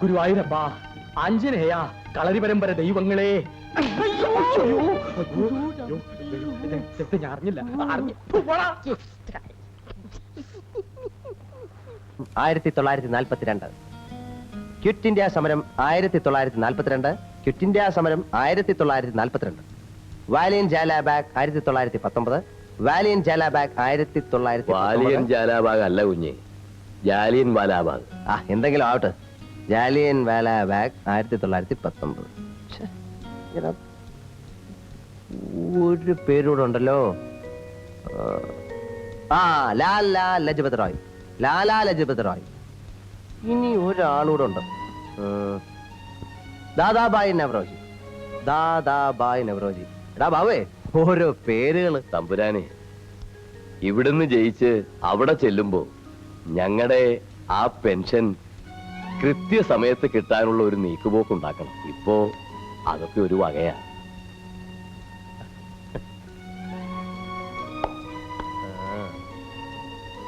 ഗുരുവായൂരപ്പ, ആഞ്ജനേയ, കളരി പരമ്പര ദൈവങ്ങളെ. ഞാൻ അറിഞ്ഞില്ല. 1942 ക്വിറ്റ് ഇന്ത്യ സമരം 1942, ക്വിറ്റ് ഇന്ത്യ സമരം 1942, വാലിയൻ ജാലാബാഗ് 1919, വാലിയൻ ജാലാബാഗ് 1919. വാലിയൻ ജാലാബാഗ് അല്ല കുഞ്ഞെ, ജാലിയൻ വാലാബാഗ്. എന്തെങ്കിലും ആവട്ടെ. ജാലിയൻ വാലാബാഗ് 1919. ഒരു പേരൂടെ ഉണ്ടല്ലോ. ലാലാ ലജ്പത് റായ്, ലാലാ ലജ്പത് റായ്. ഇനി ഒരാളൂടെ ഉണ്ട്. ദാദാബായ് നവറോജി, ദാദാബായ് നവറോജി. എടാ ബാവേ, ഓരോ പേരുകള്. തമ്പുരാനെ, ഇവിടുന്ന് ജയിച്ച് അവിടെ ചെല്ലുമ്പോ ഞങ്ങളുടെ ആ പെൻഷൻ കൃത്യസമയത്ത് കിട്ടാനുള്ള ഒരു നീക്കുപോക്കുണ്ടാക്കണം. ഇപ്പോ അതൊക്കെ ഒരു വകയാ.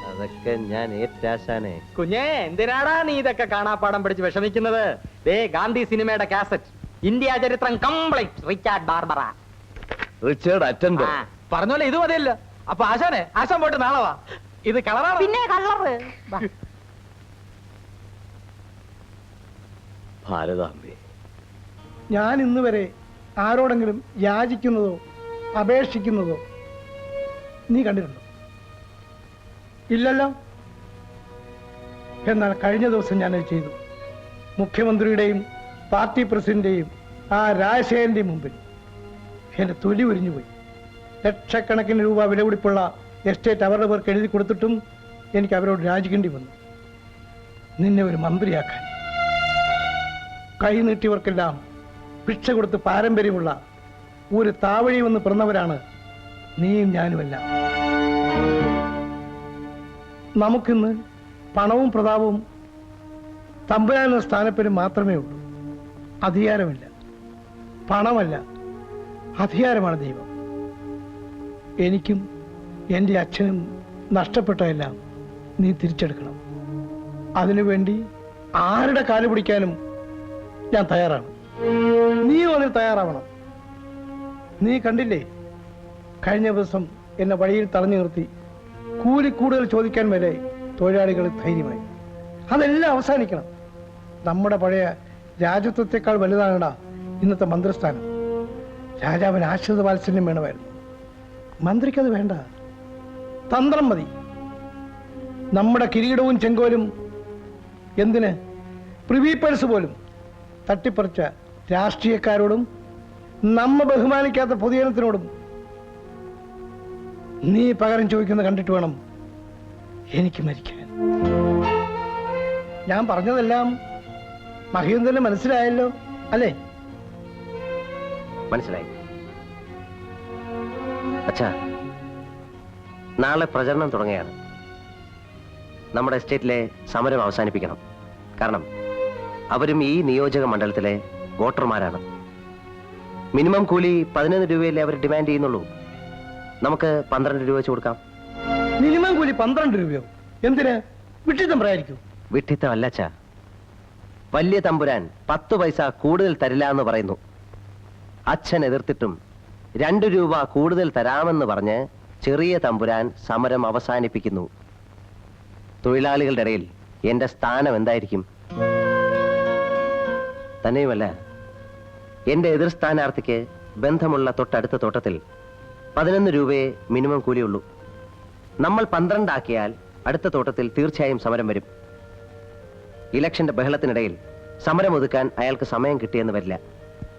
അതൊക്കെ ഞാൻ ഏറ്റാശാനെ. കുഞ്ഞേ, എന്തിനാടാ നീ ഇതൊക്കെ കാണാപ്പാടം പിടിച്ച് വിഷമിക്കുന്നത്? ഗാന്ധി സിനിമയുടെ കാസറ്റ്, ഇന്ത്യ ചരിത്രം കംപ്ലീറ്റ്, റിച്ചാർഡ് ബാർബറ. റിച്ചാർഡ് അറ്റൻഡർ പറഞ്ഞോലെ ഇത് മതിയല്ലോ. അപ്പൊ ആശാനെ, ആശാൻ പോയിട്ട് നാളെ വാ. ഇത് കളറാണ്. പിന്നെ കളറ്. ഭാരതാംബേ, ഞാൻ ഇന്ന് വരെ ആരോടെങ്കിലും യാചിക്കുന്നതോ അപേക്ഷിക്കുന്നതോ നീ കണ്ടിട്ടുണ്ടോ? ഇല്ലല്ലോ. എന്നാൽ കഴിഞ്ഞ ദിവസം ഞാനത് ചെയ്തു. മുഖ്യമന്ത്രിയുടെയും പാർട്ടി പ്രസിഡന്റിന്റെയും ആ രാജശേഖരന്റെയും മുമ്പിൽ എന്റെ തൊലി ഉരിഞ്ഞുപോയി. ലക്ഷക്കണക്കിന് രൂപ വില പിടിപ്പുള്ള എസ്റ്റേറ്റ് അവരുടെ പേർക്ക് എഴുതി കൊടുത്തിട്ടും എനിക്ക് അവരോട് രാജിക്കേണ്ടി വന്നു. നിന്നെ ഒരു മന്ത്രിയാക്കാൻ. കൈ നീട്ടിയവർക്കെല്ലാം ഭിക്ഷ കൊടുത്ത് പാരമ്പര്യമുള്ള ഒരു താവഴി വന്ന് പിറന്നവരാണ് നീയും ഞാനുമെല്ലാം. നമുക്കിന്ന് പണവും പ്രതാപവും തമ്പുരാനുള്ള സ്ഥാനപ്പേരും മാത്രമേ ഉള്ളൂ. അധികാരമില്ല. പണമല്ല, അധികാരമാണ് ദൈവം. എനിക്കും എൻ്റെ അച്ഛനും നഷ്ടപ്പെട്ടതെല്ലാം നീ തിരിച്ചെടുക്കണം. അതിനുവേണ്ടി ആരുടെ കാല് പിടിക്കാനും ഞാൻ തയ്യാറാണ്. നീയും അതിന് തയ്യാറാവണം. നീ കണ്ടില്ലേ, കഴിഞ്ഞ ദിവസം എന്നെ വഴിയിൽ തടഞ്ഞു നിർത്തി കൂലി കൂടുതൽ ചോദിക്കാൻ വരെ തൊഴിലാളികൾ ധൈര്യമായി. അതെല്ലാം അവസാനിക്കണം. നമ്മുടെ പഴയ രാജ്യത്വത്തെക്കാൾ വലുതാണടാ ഇന്നത്തെ മന്ത്രിസ്ഥാനം. രാജാവിന് ആശ്രിത വാത്സല്യം വേണമായിരുന്നു. മന്ത്രിക്കത് വേണ്ട, തന്ത്രം മതി. നമ്മുടെ കിരീടവും ചെങ്കോലും എന്തിന്, പ്രിവി പേഴ്സ് പോലും തട്ടിപ്പറിച്ച രാഷ്ട്രീയക്കാരോടും നമ്മ ബഹുമാനിക്കാത്ത പൊതുജനത്തിനോടും നീ പകരം ചോദിക്കുന്ന കണ്ടിട്ട് വേണം എനിക്ക് മരിക്കാൻ. ഞാൻ പറഞ്ഞതെല്ലാം മഹീന്ദ്രന് മനസ്സിലായല്ലോ അല്ലേ? മനസ്സിലായി. അച്ഛാ, നാളെ പ്രചരണം തുടങ്ങുകയാണ്. നമ്മുടെ എസ്റ്റേറ്റിലെ സമരം അവസാനിപ്പിക്കണം. കാരണം അവരും ഈ നിയോജക മണ്ഡലത്തിലെ വോട്ടർമാരാണ്. മിനിമം കൂലി 11 രൂപയല്ലേ അവർ ഡിമാൻഡ് ചെയ്യുന്നുള്ളൂ. നമുക്ക് 12 രൂപ വെച്ച് കൊടുക്കാം. മിനിമം കൂലി 12 രൂപയോ? എന്തിന്? വിട്ടിത്തം പറയായിരിക്കും. വിട്ടിത്തം അല്ല അച്ഛാ. വലിയ തമ്പുരാൻ 10 പൈസ കൂടുതൽ തരില്ല എന്ന് പറയുന്നു. അച്ഛൻ എതിർത്തിട്ടും 2 രൂപ കൂടുതൽ തരാമെന്ന് പറഞ്ഞ് ചെറിയ തമ്പുരാൻ സമരം അവസാനിപ്പിക്കുന്നു. തൊഴിലാളികളുടെ ഇടയിൽ എന്റെ സ്ഥാനം എന്തായിരിക്കും? തന്നെയുമല്ല, എന്റെ എതിർ സ്ഥാനാർത്ഥിക്ക് ബന്ധമുള്ള തൊട്ടടുത്ത തോട്ടത്തിൽ 11 രൂപയെ മിനിമം കൂലിയുള്ളൂ. നമ്മൾ 12 ആക്കിയാൽ അടുത്ത തോട്ടത്തിൽ തീർച്ചയായും സമരം വരും. ഇലക്ഷന്റെ ബഹളത്തിനിടയിൽ സമരം ഒതുക്കാൻ അയാൾക്ക് സമയം കിട്ടിയെന്ന് വരില്ല.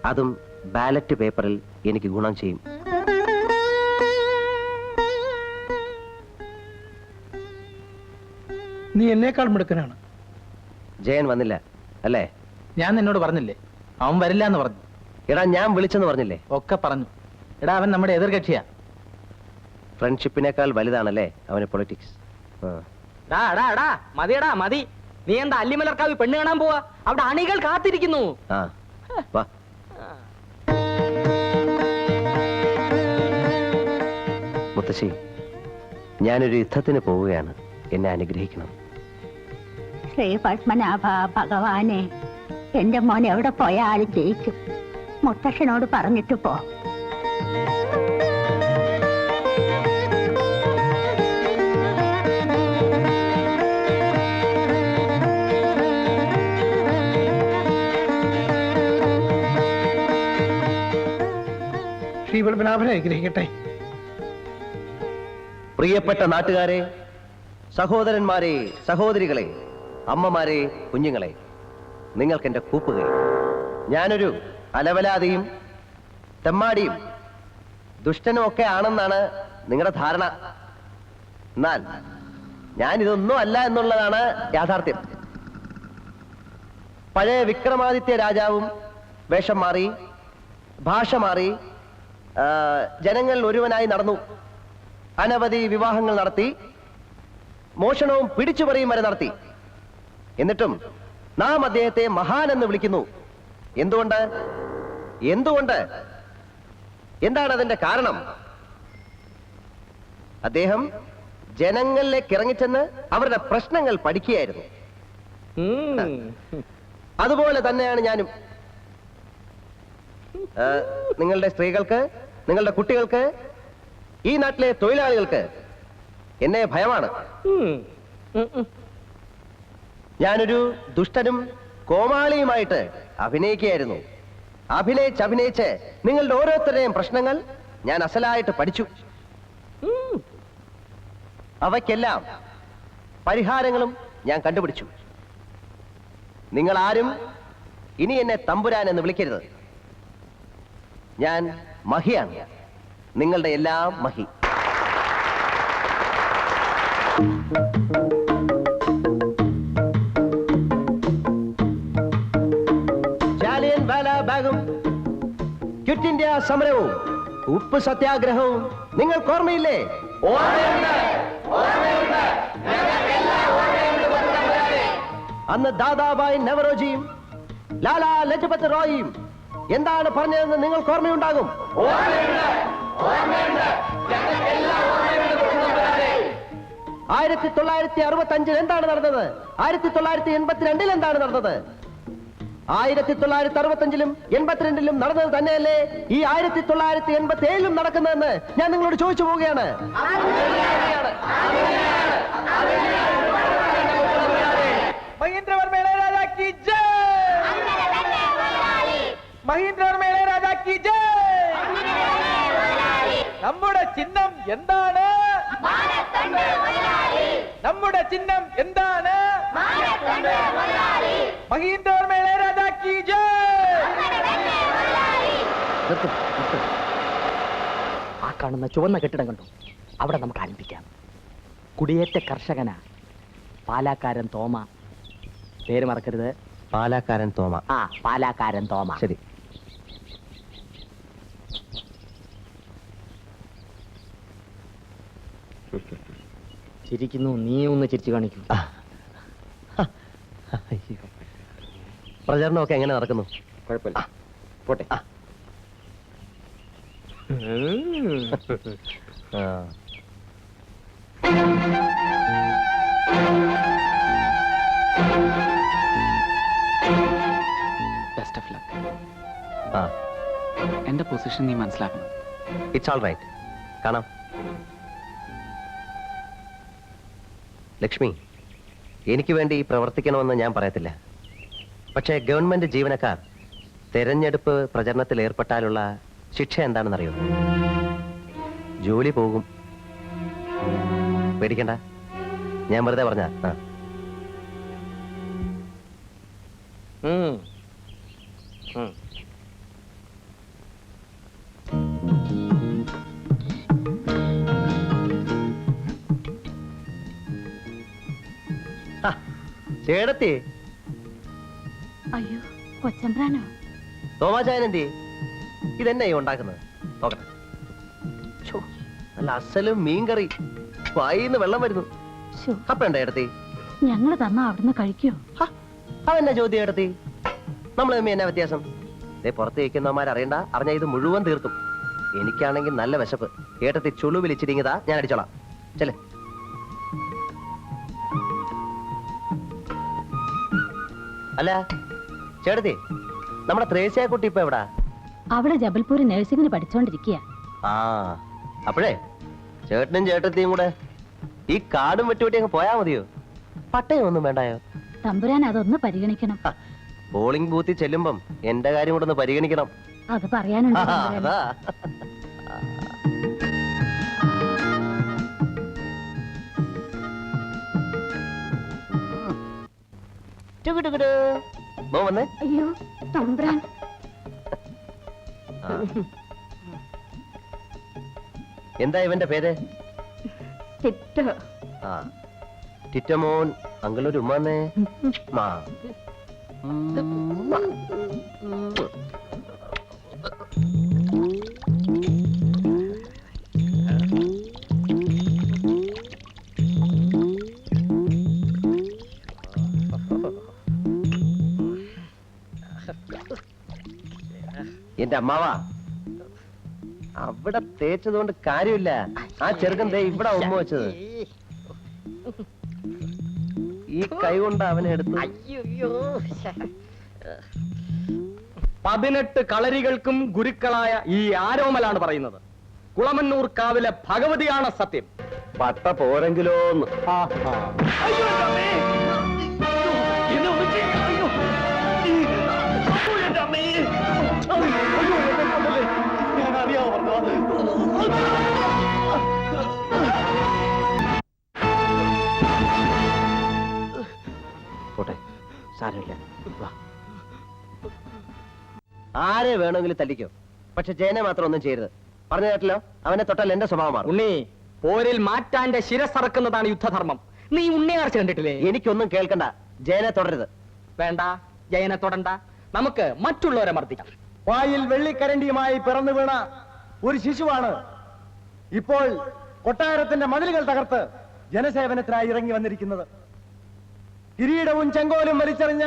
അതും ബാലറ്റ് പേപ്പറിൽ എനിക്ക് ഗുണം ചെയ്യും. നീ എന്നേക്കാൾ മിടുക്കനാണ്. ജയൻ വന്നില്ല അല്ലേ? ഞാൻ നിന്നോട് പറഞ്ഞില്ലേ, അവൻ വരില്ല എന്ന് പറഞ്ഞു. എടാ, ഞാൻ വിളിച്ചെന്ന് പറഞ്ഞില്ലേ? ഒക്കെ പറഞ്ഞു. എടാ, അവൻ നമ്മുടെ എതിർകക്ഷിയാ. ഫ്രണ്ട്ഷിപ്പിനേക്കാൾ വലുതാണല്ലേ അവന് പൊളിറ്റിക്സ്. മതിയടാ മതി. നീ എന്താ അല്ലിമലർക്കാവ് പെണ്ണ് കാണാൻ പോവാ? അവിടെ അണികൾ കാത്തിരിക്കുന്നു. വാ. മുത്തശ്ശി, ഞാനൊരു യുദ്ധത്തിന് പോവുകയാണ്. എന്നെ അനുഗ്രഹിക്കണം. ശ്രീ പത്മനാഭ ഭഗവാനെ, എന്റെ മോൻ എവിടെ പോയാലും ജയിക്കും. മുത്തശ്ശനോട് പറഞ്ഞിട്ട് പോ. ശ്രീ പത്മനാഭനെ അനുഗ്രഹിക്കട്ടെ. പ്രിയപ്പെട്ട നാട്ടുകാരെ, സഹോദരന്മാരെ, സഹോദരികളെ, അമ്മമാരെ, കുഞ്ഞുങ്ങളെ, നിങ്ങൾക്കെന്റെ കൂപ്പുകൈ. ഞാനൊരു അലവലാതിയും തെമ്മാടിയും ദുഷ്ടനും ഒക്കെ ആണെന്നാണ് നിങ്ങളുടെ ധാരണ. എന്നാൽ ഞാൻ ഇതൊന്നും അല്ല എന്നുള്ളതാണ് യാഥാർത്ഥ്യം. പഴയ വിക്രമാദിത്യ രാജാവും വേഷം മാറി, ഭാഷ മാറി, ജനങ്ങൾ ഒരുവനായി നടന്നു. അനവധി വിവാഹങ്ങൾ നടത്തി, മോഷണവും പിടിച്ചുപറിയും വരെ നടത്തി. എന്നിട്ടും നാം അദ്ദേഹത്തെ മഹാൻ എന്ന് വിളിക്കുന്നു. എന്തുകൊണ്ട്? എന്തുകൊണ്ട്? എന്താണ് അതിന്റെ കാരണം? അദ്ദേഹം ജനങ്ങളിലേക്ക് ഇറങ്ങിച്ചെന്ന് അവരുടെ പ്രശ്നങ്ങൾ പഠിക്കുകയായിരുന്നു. അതുപോലെ തന്നെയാണ് ഞാനും. നിങ്ങളുടെ സ്ത്രീകൾക്ക്, നിങ്ങളുടെ കുട്ടികൾക്ക്, ഈ നാട്ടിലെ തൊഴിലാളികൾക്ക് എന്നെ ഭയമാണ്. ഞാനൊരു ദുഷ്ടനും കോമാളിയുമായിട്ട് അഭിനയിക്കുകയായിരുന്നു. അഭിനയിച്ച് നിങ്ങളുടെ ഓരോരുത്തരുടെയും പ്രശ്നങ്ങൾ ഞാൻ അസലായിട്ട് പഠിച്ചു. അവയ്ക്കെല്ലാം പരിഹാരങ്ങളും ഞാൻ കണ്ടുപിടിച്ചു. നിങ്ങൾ ആരും ഇനി എന്നെ തമ്പുരാൻ എന്ന് വിളിക്കരുത്. ഞാൻ മഹിയാണ്, നിങ്ങളുടെ എല്ലാം മഹി. ജാലിയൻ വാലാ ബാഗും ക്വിറ്റ് ഇന്ത്യ സമരവും ഉപ്പ് സത്യാഗ്രഹവും നിങ്ങൾക്ക് ഓർമ്മയില്ലേ? അന്ന് ദാദാബായ് നവറോജിയും ലാലാ ലജ്പത് റായിയും എന്താണ് പറഞ്ഞതെന്ന് നിങ്ങൾക്ക് ഓർമ്മയുണ്ടാകും. 1965 എന്താണ് നടന്നത്? 1982 എന്താണ് നടന്നത്? 1965-ലും 82-ലും നടന്നത് തന്നെയല്ലേ ഈ 1987-ലും നടക്കുന്നതെന്ന് ഞാൻ നിങ്ങളോട് ചോദിച്ചു പോവുകയാണ്. മഹീന്ദ്രവർമ്മ ഇളയരാജ കി ജയ്! മഹീന്ദ്രവർമ്മ ഇളയരാജ കി ജയ്! നമ്മുടെ ചിഹ്നം എന്താണ്? നമ്മുടെ ചിഹ്നം എന്താണ്? മഹീന്ദ്രവർമ്മ ഇളയരാജ കി ജയ്! ആ കാണുന്ന ചുവന്ന കെട്ടിടം കണ്ടു, അവിടെ നമുക്ക് ആരംഭിക്കാം. കുടിയേറ്റ കർഷകനാ, പാലാക്കാരൻ തോമ. പേര് മറക്കരുത്. പാലാക്കാരൻ തോമ. ആ, പാലാക്കാരൻ തോമ. ശരി. ചിരിക്കുന്നു, നീ ഒന്ന് ചിരിച്ചു കാണിക്കൂ. പ്രചരണമൊക്കെ എങ്ങനെ നടക്കുന്നു? കുഴപ്പമില്ല, പോട്ടെ. Best of luck. ആ, എന്റെ പൊസിഷൻ നീ മനസ്സിലാക്കണം. It's all right. കാണാം. ലക്ഷ്മി, എനിക്ക് വേണ്ടി പ്രവർത്തിക്കണമെന്ന് ഞാൻ പറയത്തില്ല. പക്ഷേ ഗവൺമെന്റ് ജീവനക്കാർ തെരഞ്ഞെടുപ്പ് പ്രചരണത്തിൽ ഏർപ്പെട്ടാലുള്ള ശിക്ഷ എന്താണെന്നറിയോ? ജോലി പോകും. പേടിക്കണ്ട, ഞാൻ വെറുതെ പറഞ്ഞ. ചേടത്തി, അയ്യോ, കൊച്ചമ്പ്രാനോ? തോമാചായനെന്തി? ഇതെന്നെ ഉണ്ടാക്കുന്നത് നോക്കട്ടെ. നല്ല അസലും മീൻകറി, വായിന്ന് വെള്ളം വരുന്നു. അപ്പണ്ട ഏടത്തി? ഞങ്ങള് തന്നാ അവിടുന്ന് കഴിക്കോ? അതെന്നാ ചോദ്യം ഏടത്തി? നമ്മൾ തമ്മി എന്നാ വ്യത്യാസം? പുറത്ത് വയ്ക്കുന്നവന്മാരറിയണ്ട, അറിഞ്ഞ ഇത് മുഴുവൻ തീർത്തും. എനിക്കാണെങ്കിൽ നല്ല വിശപ്പ്. ഏട്ടത്തി ചുളു വിളിച്ചിരിങ്ങതാ, ഞാൻ അടിച്ചോളാം. ചെല്ലേ. അല്ല ചേട്ടത്തി, നമ്മുടെ ത്രേസ്യ കുട്ടി ഇപ്പൊ എവിടാ? അവിടെ ജബൽപൂർ നഴ്സിംഗിന് പഠിച്ചോണ്ടിരിക്കുക. ആ അപ്പോഴേ ചേട്ടനും ചേട്ടത്തിയും കൂടെ ഈ കാടും വെട്ടുവെട്ടി അങ്ങ് പോയാ മതിയോ? പട്ടയം ഒന്നും വേണ്ടായോ? തമ്പുരാൻ അതൊന്ന് പരിഗണിക്കണം. പോളിംഗ് ബൂത്തിൽ ചെല്ലുമ്പം എന്റെ കാര്യം കൂടെ ഒന്ന് പരിഗണിക്കണം. അത് പറയാനുണ്ട് ആ, തമ്പുരാന്. അതാ. ടുകുടുകുടു. മോ വന്നേ. അയ്യോ തമ്പുരാൻ. ആ. എന്താ ഇവന്റെ പേര്? ആ ടിറ്റമോൻ. അങ്കിളൊരു ഉമ്മാന്നേ. മാ. എന്റെ അമ്മാവാ, അവിടെ തേച്ചതുകൊണ്ട് കാര്യമില്ല. ആ ചെറുക്കൻ ദേ ഇവിടെ ഉമ്മ വെച്ചത്. ഈ കൈ കൊണ്ട് അവനെ എടുത്ത് 18 കളരികൾക്കും ഗുരുക്കളായ ഈ ആരോമലാണ് പറയുന്നത്. കുളമന്നൂർ കാവിലെ ഭഗവതിയാണ് സത്യം. പട്ട പോരെങ്കിലോന്ന്. പോട്ടെ, സാരമില്ല. വാ. ആരെ വേണമെങ്കിലും തല്ലിക്കോ, പക്ഷെ ജയനെ മാത്രം ഒന്നും ചെയ്യരുത്. പറഞ്ഞു കേട്ടല്ലോ, അവനെ തൊട്ടാൽ എന്റെ സ്വഭാവം മാറും. ഉണ്ണി, പോരിൽ മാറ്റാന്റെ ശിരസറക്കുന്നതാണ് യുദ്ധധർമ്മം. നീ ഉണ്ണിയാർച്ച കണ്ടിട്ടില്ലേ? എനിക്കൊന്നും കേൾക്കണ്ട. ജയനെ തുടരുത്. വേണ്ട, ജയനെ തൊടണ്ട. നമുക്ക് മറ്റുള്ളവരെ മർദ്ദിക്കാം. വായിൽ വെള്ളിക്കരണ്ടിയുമായി പിറന്നു വീണ ഒരു ശിശുവാണ് ഇപ്പോൾ കൊട്ടാരത്തിന്റെ മതിലുകൾ തകർത്ത് ജനസേവനത്തിനായി ഇറങ്ങി വന്നിരിക്കുന്നത്. കിരീടവും ചെങ്കോലും വലിച്ചെറിഞ്ഞ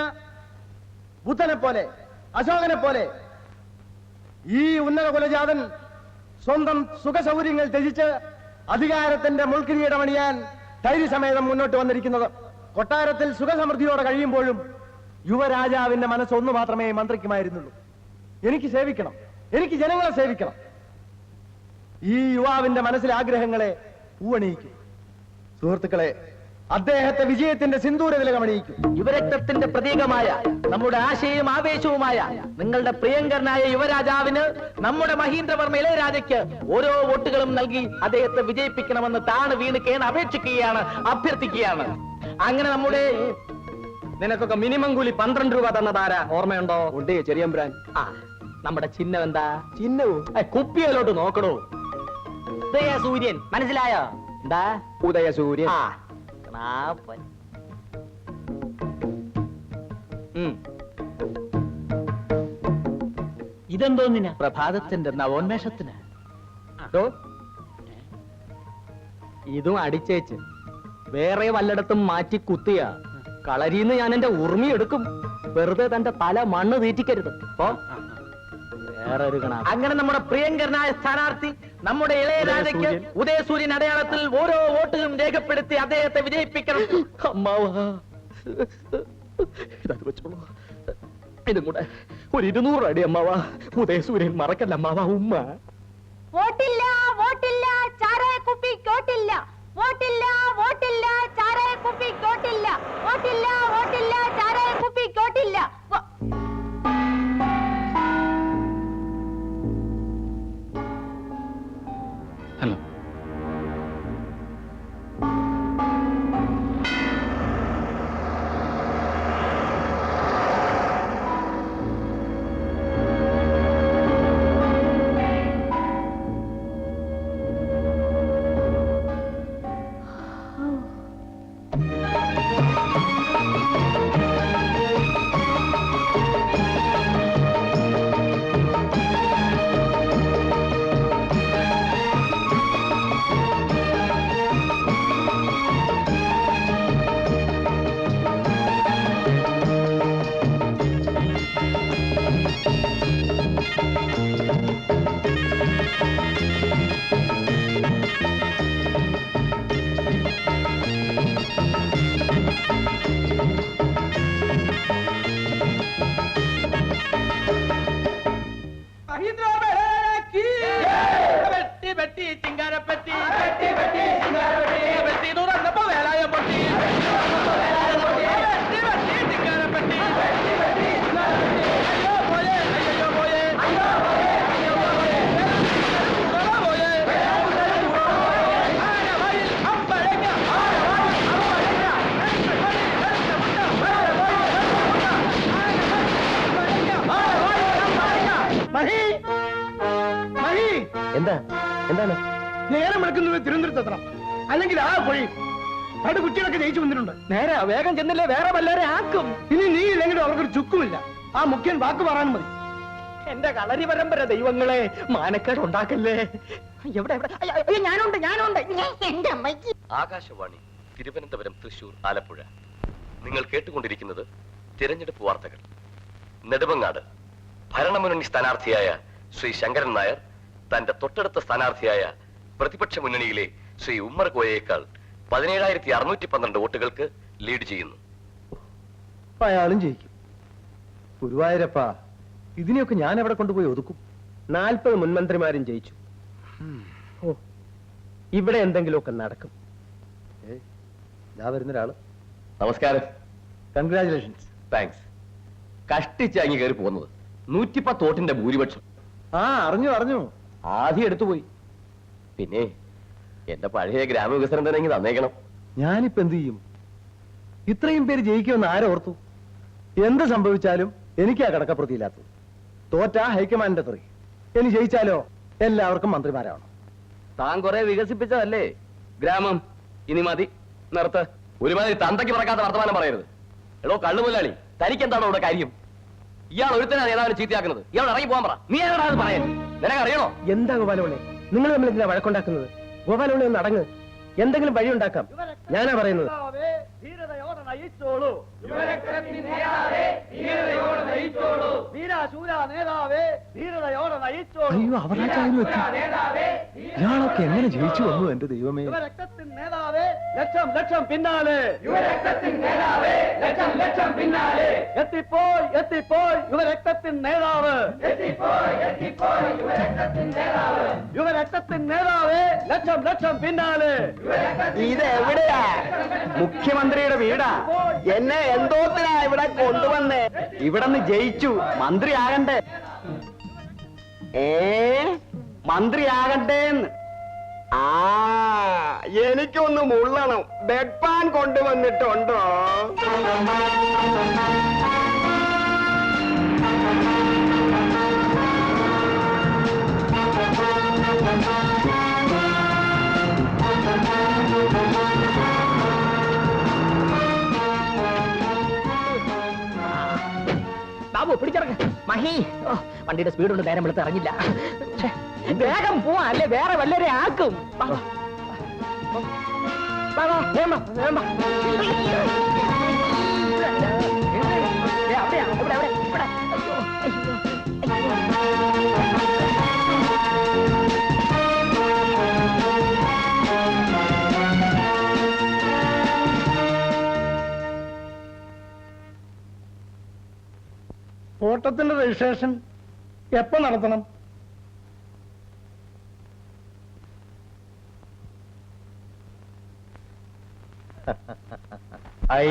ബുദ്ധനെ പോലെ, അശോകനെ പോലെ ഈ ഉന്നത കുലജാതൻ സ്വന്തം സുഖസൗകര്യങ്ങൾ ത്യജിച്ച് അധികാരത്തിന്റെ മുൾക്കിരീടമണിയാൻ ധൈര്യസമേതം മുന്നോട്ട് വന്നിരിക്കുന്നത്. കൊട്ടാരത്തിൽ സുഖസമൃദ്ധിയോടെ കഴിയുമ്പോഴും യുവരാജാവിന്റെ മനസ്സ് ഒന്ന് മാത്രമേ മന്ത്രിക്കുമായിരുന്നുള്ളൂ. എനിക്ക് സേവിക്കണം, എനിക്ക് ജനങ്ങളെ സേവിക്കണം. ഈ യുവാവിന്റെ മനസ്സിലെ ആഗ്രഹങ്ങളെ പൂവണിയിക്കും. സുഹൃത്തുക്കളെ, അദ്ദേഹത്തെ വിജയത്തിന്റെ സിന്ദൂര തിലകമണിയിക്കും. യുവരക്തത്തിന്റെ പ്രതീകമായ നമ്മുടെ ആശയവും ആവേശവുമായ നിങ്ങളുടെ പ്രിയങ്കരനായ യുവരാജാവിന് നമ്മുടെ മഹീന്ദ്രവർമ്മ ഇളയരാജയ്ക്ക് ഓരോ വോട്ടുകളും നൽകി അദ്ദേഹത്തെ വിജയിപ്പിക്കണമെന്ന് താണ് വീണ് കേണ് അപേക്ഷിക്കുകയാണ്, അഭ്യർത്ഥിക്കുകയാണ്. അങ്ങനെ നമ്മുടെ നിനക്കൊക്കെ മിനിമം കൂലി 12 രൂപ തന്നതാരാ ഓർമ്മയുണ്ടോ? ഉണ്ട് ചെറിയമ്പ്രാൻ. ആ, നമ്മുടെ ചിഹ്നം എന്താ? ചിഹ്നവും കുപ്പിയിലോട്ട് നോക്കണോ? സൂര്യൻ, മനസ്സിലായോ? എന്താ? ഉദയസൂര്യൻ. ആ, ക്ലാപ്പൻ. ഇതെന്തോന്നിന്? പ്രഭാതത്തിന്റെ നവോന്മേഷത്തിന്. ഇതും അടിച്ചേച്ച് വേറെ വല്ലയിടത്തും മാറ്റി കുത്തിയ കളരിന്ന് ഞാൻ എന്റെ ഉറുമി എടുക്കും. വെറുതെ തന്റെ തല മണ്ണ് തീറ്റിക്കരുത്. വേറെ ഒരു കണ. അങ്ങനെ നമ്മുടെ പ്രിയങ്കരനായ സ്ഥാനാർത്ഥി നമ്മുടെ ഇളയരാജയ്ക്ക് ഉദയസൂര്യൻ അടയാളത്തിൽ ഓരോ വോട്ടുകളും രേഖപ്പെടുത്തി അദ്ദേഹത്തെ വിജയിപ്പിക്കണം. അമ്മാവാ, ഇതത് വെച്ചോളൂ. ഇതും കൂടെ ഒരു 200 അടി അമ്മാവാ. ഉദയസൂര്യൻ മറക്കല്ല അമ്മാവാ. ഉമ്മ വോട്ടില്ല, വോട്ടില്ല, ചാരായ കുപ്പിക്കോട്ടില്ല. വോട്ടില്ല, വോട്ടില്ല, ചാരായ കുപ്പിക്കോട്ടില്ല. വോട്ടില്ല, വോട്ടില്ല, ചാരായ കുപ്പിക്കോട്ടില്ല. ഹലോ. എന്താണ്? നേരം വിളക്കുന്നത് തിരുവനന്തപുരത്ത് എത്തണം, അല്ലെങ്കിൽ ആ പൊഴി അവിടെ കുട്ടികളൊക്കെ ജയിച്ചു വന്നിട്ടുണ്ട്. നേരെ വേഗം ചെന്നില്ലേ വേറെ വല്ലവരെ ആക്കും. ഇനി നീ ഇല്ലെങ്കിലും അവർക്കൊരു ചുക്കുമില്ല. ആ മുഖ്യൻ വാക്ക് പറയാനും മതി. എന്റെ കളരി പരമ്പര ദൈവങ്ങളെ മാനക്കേട് ഉണ്ടാക്കല്ലേ. എവിടെ എവിടെ അയ്യോ, അയ്യോ, ഞാനുണ്ട് ഞാനുണ്ട്. എന്റെ അമ്മയ്ക്ക് ആകാശവാണി തിരുവനന്തപുരം, തൃശൂർ, ആലപ്പുഴ. നിങ്ങൾ കേട്ടുകൊണ്ടിരിക്കുന്നത് തിരഞ്ഞെടുപ്പ് വാർത്തകൾ. നെടുമങ്ങാട് ഭരണമുന്നണി സ്ഥാനാർത്ഥിയായ ശ്രീ ശങ്കരൻ നായർ തന്റെ തൊട്ടടുത്ത സ്ഥാനാർത്ഥിയായ പ്രതിപക്ഷ മുന്നണിയിലെ ശ്രീ ഉമ്മർ കോയയേക്കാൾ 17,612 വോട്ടുകൾക്ക് ലീഡ് ചെയ്യുന്നു. അയാളും ജയിക്കും. ഗുരുവായൂരപ്പ, ഇതിനെയൊക്കെ ഞാൻ എവിടെ കൊണ്ടുപോയി ഒതുക്കും? 40 മുൻമന്ത്രിമാരും ജയിച്ചു. ഓ, ഇവിടെ എന്തെങ്കിലുമൊക്കെ നടക്കും. ഞാൻ വരുന്നൊരാള്. നമസ്കാരം. കൺഗ്രാചുലേഷൻസ്. താങ്ക്സ്. കഷ്ടിച്ചാങ്ങി കയറി പോകുന്നത് 110 വോട്ടിന്റെ ഭൂരിപക്ഷം. ആ, അറിഞ്ഞു. ആദ്യം എടുത്തുപോയി. പിന്നെ എന്റെ പഴയ ഗ്രാമവികസനം തന്നെ ഇങ്ങ് തന്നേക്കണം. ഞാനിപ്പോ എന്ത് ചെയ്യും? ഇത്രയും പേര് ജയിക്കുമെന്ന് ആരോർത്തു? എന്ത് സംഭവിച്ചാലും എനിക്കാ കടക്കപ്പുറത്തില്ലാത്തത്. തോറ്റാ ഹൈക്കമാൻഡിന്റെ തെറി. ഇനി ജയിച്ചാലോ എല്ലാവർക്കും മന്ത്രിമാരാവണം. താൻ കുറെ വികസിപ്പിച്ചതല്ലേ ഗ്രാമം. ഇനി മതി, നിർത്ത്. ഒരുമാതിരി തന്തയ്ക്ക് പറക്കാത്ത വർത്തമാനം പറയരുത്. എടോ കള്ളുമുല്ലാളി, തനിക്കെന്താണോ ഇവിടെ കാര്യം? ഇയാൾ ഒരുത്തനാ നേതാവിനെ ചീത്തയാക്കുന്നത്. ഇയാൾ ഇറങ്ങി പോകാൻ പറ. നീ എവിടാ അത് പറയാൻ? നിനക്കറിയണോ? എന്താ ഗോപാലോളെ, നിങ്ങൾ തമ്മിൽ എന്തിനാ വഴക്കുണ്ടാക്കുന്നത്? ഗോപാലോളെ ഒന്ന് അടങ്ങ്, എന്തെങ്കിലും വഴി ഉണ്ടാക്കാം. ഞാനാ പറയുന്നത്. അയ്യോ, അവരാച്ചാലും എത്തി. ഇയാളൊക്കെ എങ്ങനെ ജയിച്ചു വന്നു എന്റെ ദൈവമേ. ലക്ഷം ലക്ഷം പിന്നാലെ എത്തിപ്പോയി എത്തിപ്പോയി യുവരക്തത്തിൻ നേതാവ്. യുവരക്തത്തിൻ നേതാവ് ലക്ഷം ലക്ഷം പിന്നാലെ. ഇത് എവിടെയാ? മുഖ്യമന്ത്രിയുടെ വീടാ. എന്നെ എന്തോത്തിനാ ഇവിടെ കൊണ്ടുവന്നേ? ഇവിടെന്ന് ജയിച്ചു, മന്ത്രിയാകണ്ടേ? മന്ത്രിയാകണ്ടേന്ന്. ആ, എനിക്കൊന്ന് മുള്ളണം. ബെഡ് പാൻ കൊണ്ടുവന്നിട്ടുണ്ടോ? ബാബു പിടിച്ചിറങ്ങ. മഹി, വണ്ടിയുടെ സ്പീഡ് കൊണ്ട് നേരം വെളുത്ത് ഇറങ്ങില്ല. വേഗം പോവാ, അല്ലേ വേറെ വല്ലരെ ആക്കും. ഓട്ടത്തിന്റെ രജിസ്ട്രേഷൻ എപ്പോ നടത്തണം? ഐ